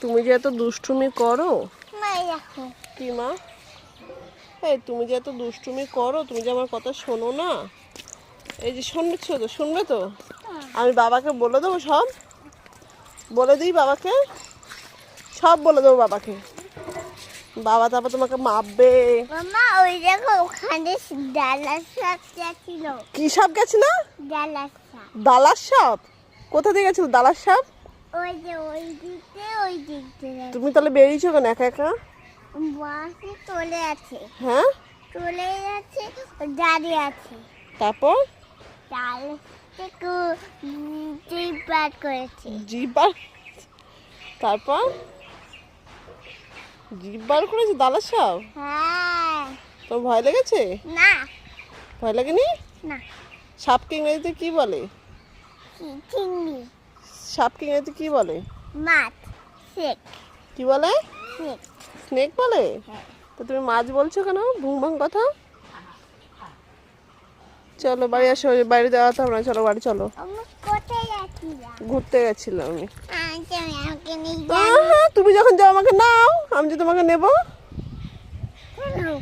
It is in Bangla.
তুমি যে এত দুষ্টুমি করো। কি মা? তুমি যে এত দুষ্টুমি করো, তুমি যে আমার কথা শোনো না। এই যে শুনবে তো? আমি বাবাকে বলে দেবো সব, বলে দিই বাবাকে, সব বলে দেবো বাবাকে। বাবা তারপর তোমাকে মাপবে। মামা ওই দেখো ওখানে ডালার সাপ ছিল। কি সাপ গেছিল? ডালার সাপ। ডালার সাপ? কোথা দিয়ে গেছিল ডালার সাপ? ওই যে ওই দিক দিয়ে। তুমি তাহলে বেরিয়েছো কেন একা একা? বাসে চলে আছে। হ্যাঁ, চলে যাচ্ছে, দাঁড়িয়ে আছে। তারপর ডাল থেকে জিভ বার করেছে। জিভ বার? তারপর জিভ বার করেছে ডালার সাপ? হ্যাঁ। তোর ভয় লেগেছে? না ভয় লাগেনি? না। সাপকে ইংরেজিতে কি বলে? চিংড়ি। সাপকে ইংরেজিতে কি বলে? মাছ। স্নেক। কি বলে? স্নেক। স্নেক বলে? হ্যাঁ। তো তুমি মাছ বলছো কেন ভুং ভাং কথা? চলো বাড়ি আসো, বাইরে যাওয়া তো না, চলো বাড়ি চলো। আমরা কোথায় যাচ্ছিলাম? ঘুরতে গেছিলাম আমি। আমাকে নিয়ে হ্যাঁ, তুমি যখন যাও আমাকে নাও, আমি যে তোমাকে নেবো। যাবো।